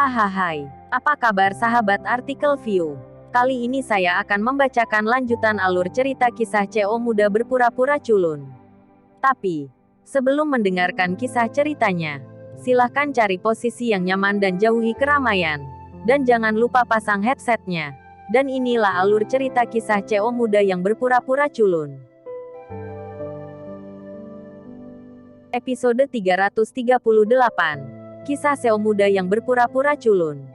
Hahaha, apa kabar sahabat artikel view? Kali ini saya akan membacakan lanjutan alur cerita kisah CO muda berpura-pura culun. Tapi, sebelum mendengarkan kisah ceritanya, silahkan cari posisi yang nyaman dan jauhi keramaian. Dan jangan lupa pasang headsetnya. Dan inilah alur cerita kisah CO muda yang berpura-pura culun. Episode 338. Kisah CEO muda yang berpura-pura culun.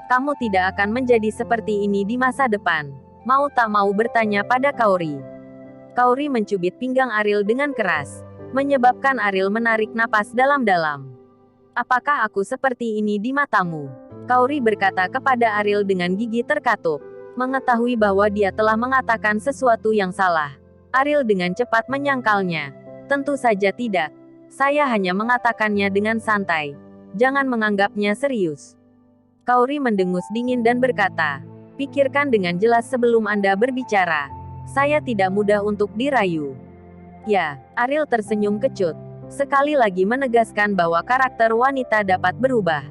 Kamu tidak akan menjadi seperti ini di masa depan. Mau tak mau bertanya pada Kaori. Kaori mencubit pinggang Ariel dengan keras, menyebabkan Ariel menarik napas dalam-dalam. Apakah aku seperti ini di matamu? Kaori berkata kepada Ariel dengan gigi terkatup. Mengetahui bahwa dia telah mengatakan sesuatu yang salah, Ariel dengan cepat menyangkalnya. Tentu saja tidak. Saya hanya mengatakannya dengan santai. Jangan menganggapnya serius. Kaori mendengus dingin dan berkata, pikirkan dengan jelas sebelum Anda berbicara. Saya tidak mudah untuk dirayu. Ya, Ariel tersenyum kecut. Sekali lagi menegaskan bahwa karakter wanita dapat berubah.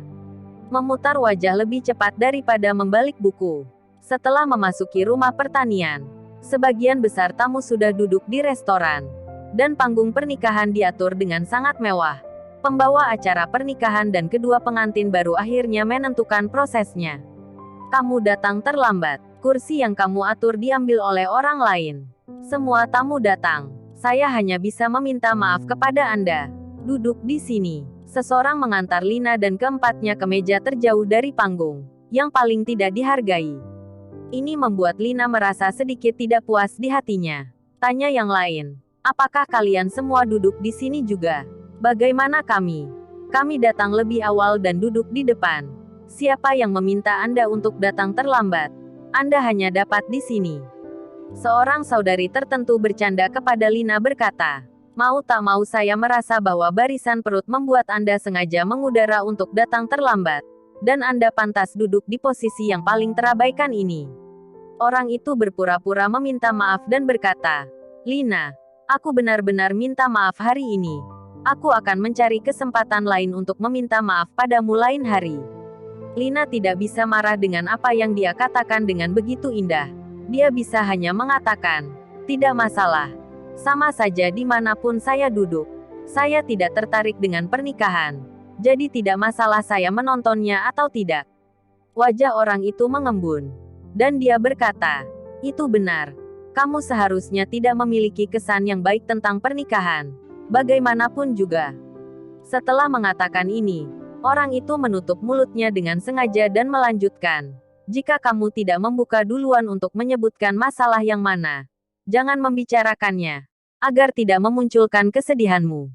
Memutar wajah lebih cepat daripada membalik buku. Setelah memasuki rumah pertanian, sebagian besar tamu sudah duduk di restoran. Dan panggung pernikahan diatur dengan sangat mewah. Pembawa acara pernikahan dan kedua pengantin baru akhirnya menentukan prosesnya. Kamu datang terlambat. Kursi yang kamu atur diambil oleh orang lain. Semua tamu datang. Saya hanya bisa meminta maaf kepada Anda. Duduk di sini. Seseorang mengantar Lina dan keempatnya ke meja terjauh dari panggung, yang paling tidak dihargai. Ini membuat Lina merasa sedikit tidak puas di hatinya. Tanya yang lain. Apakah kalian semua duduk di sini juga? Bagaimana kami? Kami datang lebih awal dan duduk di depan. Siapa yang meminta Anda untuk datang terlambat? Anda hanya dapat di sini. Seorang saudari tertentu bercanda kepada Lina berkata, mau tak mau saya merasa bahwa barisan perut membuat Anda sengaja mengudara untuk datang terlambat. Dan Anda pantas duduk di posisi yang paling terabaikan ini. Orang itu berpura-pura meminta maaf dan berkata, Lina, aku benar-benar minta maaf hari ini. Aku akan mencari kesempatan lain untuk meminta maaf padamu lain hari. Lina tidak bisa marah dengan apa yang dia katakan dengan begitu indah. Dia bisa hanya mengatakan, tidak masalah. Sama saja dimanapun saya duduk. Saya tidak tertarik dengan pernikahan. Jadi tidak masalah saya menontonnya atau tidak. Wajah orang itu mengembun. Dan dia berkata, itu benar. Kamu seharusnya tidak memiliki kesan yang baik tentang pernikahan. Bagaimanapun juga. Setelah mengatakan ini, orang itu menutup mulutnya dengan sengaja dan melanjutkan. Jika kamu tidak membuka duluan untuk menyebutkan masalah yang mana, jangan membicarakannya, agar tidak memunculkan kesedihanmu.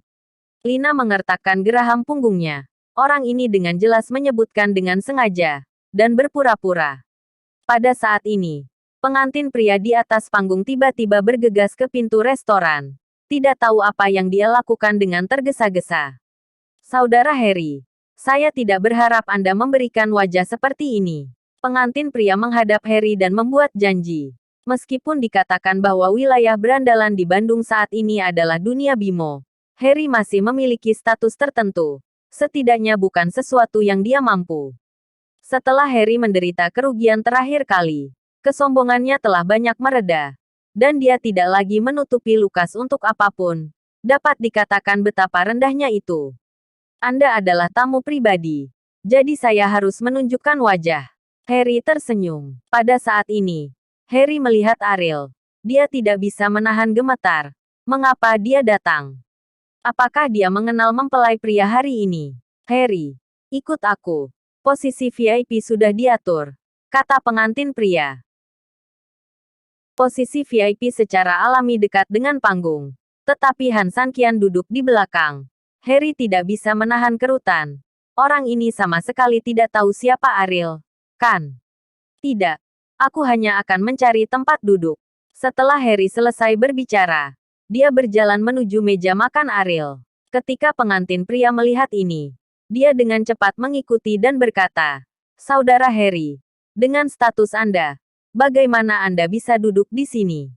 Lina mengertakkan geraham punggungnya. Orang ini dengan jelas menyebutkan dengan sengaja, dan berpura-pura. Pada saat ini, pengantin pria di atas panggung tiba-tiba bergegas ke pintu restoran. Tidak tahu apa yang dia lakukan dengan tergesa-gesa. Saudara Harry, saya tidak berharap Anda memberikan wajah seperti ini. Pengantin pria menghadap Harry dan membuat janji. Meskipun dikatakan bahwa wilayah berandalan di Bandung saat ini adalah dunia Bimo, Harry masih memiliki status tertentu. Setidaknya bukan sesuatu yang dia mampu. Setelah Harry menderita kerugian terakhir kali, kesombongannya telah banyak mereda. Dan dia tidak lagi menutupi lukas untuk apapun. Dapat dikatakan betapa rendahnya itu. Anda adalah tamu pribadi. Jadi saya harus menunjukkan wajah. Harry tersenyum. Pada saat ini, Harry melihat Ariel. Dia tidak bisa menahan gemetar. Mengapa dia datang? Apakah dia mengenal mempelai pria hari ini? Harry, ikut aku. Posisi VIP sudah diatur, kata pengantin pria. Posisi VIP secara alami dekat dengan panggung. Tetapi Han Sanqian duduk di belakang. Harry tidak bisa menahan kerutan. Orang ini sama sekali tidak tahu siapa Ariel. Kan? Tidak. Aku hanya akan mencari tempat duduk. Setelah Harry selesai berbicara, dia berjalan menuju meja makan Ariel. Ketika pengantin pria melihat ini, dia dengan cepat mengikuti dan berkata, Saudara Harry, dengan status Anda, bagaimana Anda bisa duduk di sini?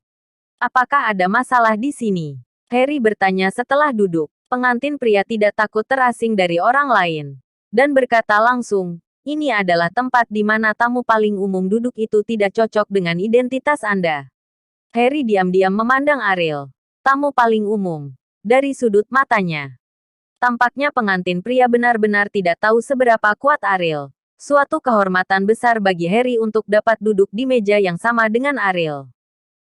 Apakah ada masalah di sini? Harry bertanya setelah duduk. Pengantin pria tidak takut terasing dari orang lain. Dan berkata langsung, Ini adalah tempat di mana tamu paling umum duduk itu tidak cocok dengan identitas Anda. Harry diam-diam memandang Ariel. Tamu paling umum. Dari sudut matanya. Tampaknya pengantin pria benar-benar tidak tahu seberapa kuat Ariel. Suatu kehormatan besar bagi Harry untuk dapat duduk di meja yang sama dengan Ariel.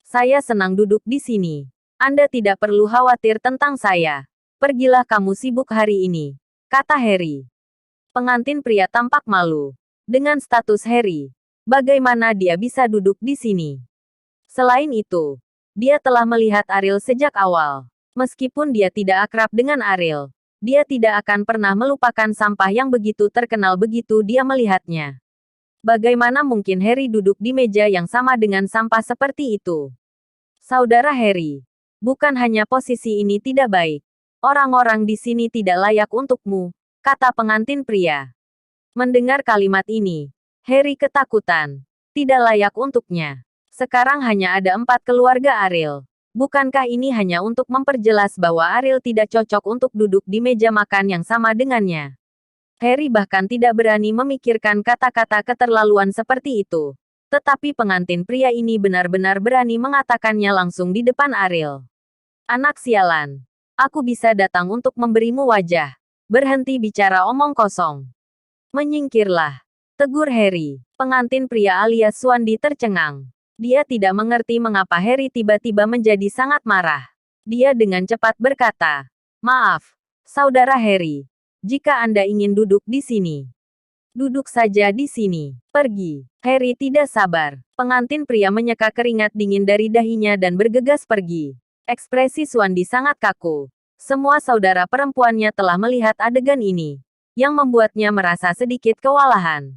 Saya senang duduk di sini. Anda tidak perlu khawatir tentang saya. Pergilah kamu sibuk hari ini, kata Harry. Pengantin pria tampak malu. Dengan status Harry, bagaimana dia bisa duduk di sini? Selain itu, dia telah melihat Ariel sejak awal. Meskipun dia tidak akrab dengan Ariel, dia tidak akan pernah melupakan sampah yang begitu terkenal begitu dia melihatnya. Bagaimana mungkin Harry duduk di meja yang sama dengan sampah seperti itu? Saudara Harry, bukan hanya posisi ini tidak baik. Orang-orang di sini tidak layak untukmu, kata pengantin pria. Mendengar kalimat ini, Harry ketakutan. Tidak layak untuknya. Sekarang hanya ada 4 keluarga Ariel. Bukankah ini hanya untuk memperjelas bahwa Ariel tidak cocok untuk duduk di meja makan yang sama dengannya? Harry bahkan tidak berani memikirkan kata-kata keterlaluan seperti itu. Tetapi pengantin pria ini benar-benar berani mengatakannya langsung di depan Ariel. Anak sialan. Aku bisa datang untuk memberimu wajah. Berhenti bicara omong kosong. Menyingkirlah. Tegur Harry. Pengantin pria alias Swandi tercengang. Dia tidak mengerti mengapa Harry tiba-tiba menjadi sangat marah. Dia dengan cepat berkata, "Maaf, Saudara Harry. Jika Anda ingin duduk di sini, duduk saja di sini. Pergi." Harry tidak sabar. Pengantin pria menyeka keringat dingin dari dahinya dan bergegas pergi. Ekspresi Swandi sangat kaku. Semua saudara perempuannya telah melihat adegan ini, yang membuatnya merasa sedikit kewalahan.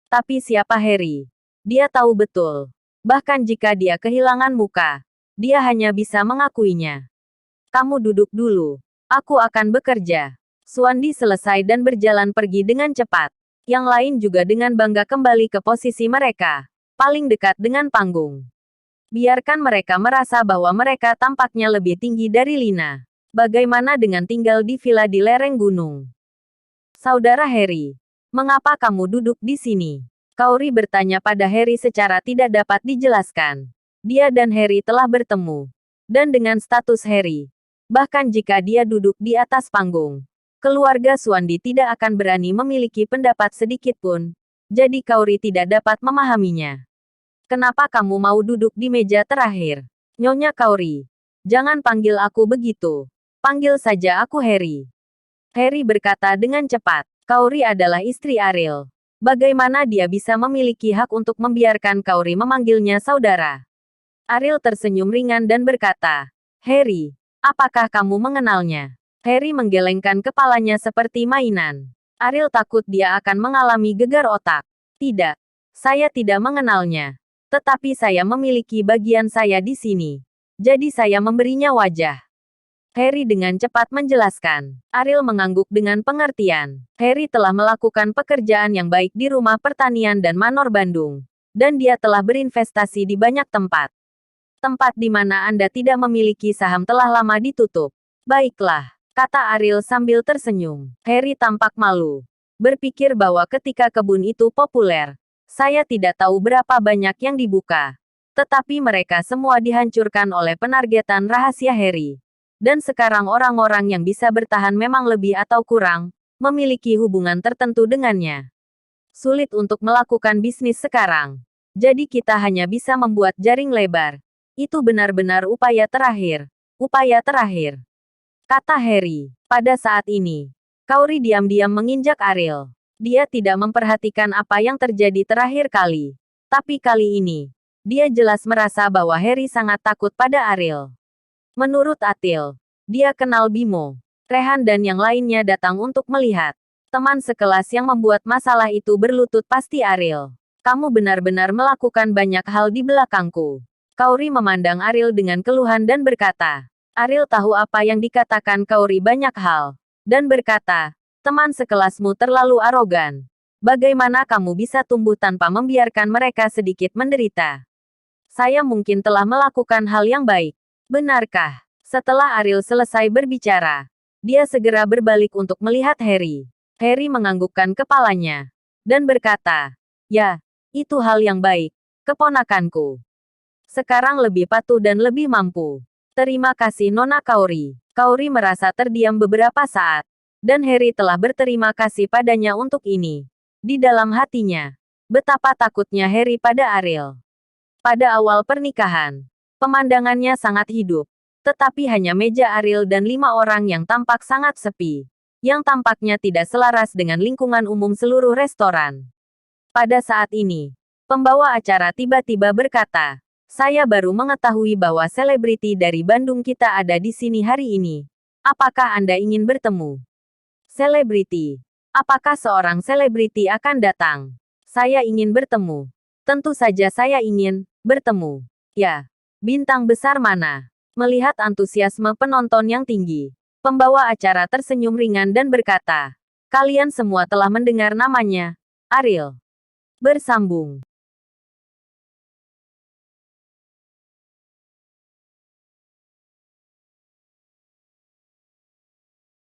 Tapi siapa Harry? Dia tahu betul. Bahkan jika dia kehilangan muka, dia hanya bisa mengakuinya. Kamu duduk dulu. Aku akan bekerja. Swandi selesai dan berjalan pergi dengan cepat. Yang lain juga dengan bangga kembali ke posisi mereka, paling dekat dengan panggung. Biarkan mereka merasa bahwa mereka tampaknya lebih tinggi dari Lina. Bagaimana dengan tinggal di villa di lereng gunung? Saudara Harry, mengapa kamu duduk di sini? Kauri bertanya pada Harry secara tidak dapat dijelaskan. Dia dan Harry telah bertemu. Dan dengan status Harry, bahkan jika dia duduk di atas panggung, keluarga Swandi tidak akan berani memiliki pendapat sedikit pun. Jadi Kauri tidak dapat memahaminya. Kenapa kamu mau duduk di meja terakhir? Nyonya Kauri, jangan panggil aku begitu. Panggil saja aku Harry. Harry berkata dengan cepat. Kauri adalah istri Ariel. Bagaimana dia bisa memiliki hak untuk membiarkan Kauri memanggilnya saudara? Ariel tersenyum ringan dan berkata, "Harry, apakah kamu mengenalnya?" Harry menggelengkan kepalanya seperti mainan. Ariel takut dia akan mengalami gegar otak. "Tidak, saya tidak mengenalnya. Tetapi saya memiliki bagian saya di sini. Jadi saya memberinya wajah." Harry dengan cepat menjelaskan. Ariel mengangguk dengan pengertian. Harry telah melakukan pekerjaan yang baik di Rumah Pertanian dan Manor Bandung. Dan dia telah berinvestasi di banyak tempat. Tempat di mana Anda tidak memiliki saham telah lama ditutup. Baiklah, kata Ariel sambil tersenyum. Harry tampak malu. Berpikir bahwa ketika kebun itu populer, saya tidak tahu berapa banyak yang dibuka. Tetapi mereka semua dihancurkan oleh penargetan rahasia Harry. Dan sekarang orang-orang yang bisa bertahan memang lebih atau kurang memiliki hubungan tertentu dengannya. Sulit untuk melakukan bisnis sekarang. Jadi kita hanya bisa membuat jaring lebar. Itu benar-benar upaya terakhir. Upaya terakhir. Kata Harry. Pada saat ini, Kauri diam-diam menginjak Ariel. Dia tidak memperhatikan apa yang terjadi terakhir kali. Tapi kali ini, dia jelas merasa bahwa Harry sangat takut pada Ariel. Menurut Atil, dia kenal Bimo. Rehan dan yang lainnya datang untuk melihat. Teman sekelas yang membuat masalah itu berlutut pasti Ariel. Kamu benar-benar melakukan banyak hal di belakangku. Kauri memandang Ariel dengan keluhan dan berkata. Ariel tahu apa yang dikatakan Kauri banyak hal. Dan berkata, teman sekelasmu terlalu arogan. Bagaimana kamu bisa tumbuh tanpa membiarkan mereka sedikit menderita? Saya mungkin telah melakukan hal yang baik. Benarkah? Setelah Ariel selesai berbicara, dia segera berbalik untuk melihat Harry. Harry menganggukkan kepalanya. dan berkata, "Ya, itu hal yang baik, keponakanku. Sekarang lebih patuh dan lebih mampu. Terima kasih Nona Kaori." Kaori merasa terdiam beberapa saat, dan Harry telah berterima kasih padanya untuk ini. Di dalam hatinya, betapa takutnya Harry pada Ariel. Pada awal pernikahan, pemandangannya sangat hidup, tetapi hanya meja Ariel dan 5 orang yang tampak sangat sepi, yang tampaknya tidak selaras dengan lingkungan umum seluruh restoran. Pada saat ini, pembawa acara tiba-tiba berkata, "Saya baru mengetahui bahwa selebriti dari Bandung kita ada di sini hari ini. Apakah Anda ingin bertemu?" Selebriti. Apakah seorang selebriti akan datang? Saya ingin bertemu. Tentu saja saya ingin bertemu. Ya, bintang besar mana? Melihat antusiasme penonton yang tinggi, pembawa acara tersenyum ringan dan berkata, "Kalian semua telah mendengar namanya, Ariel." Bersambung.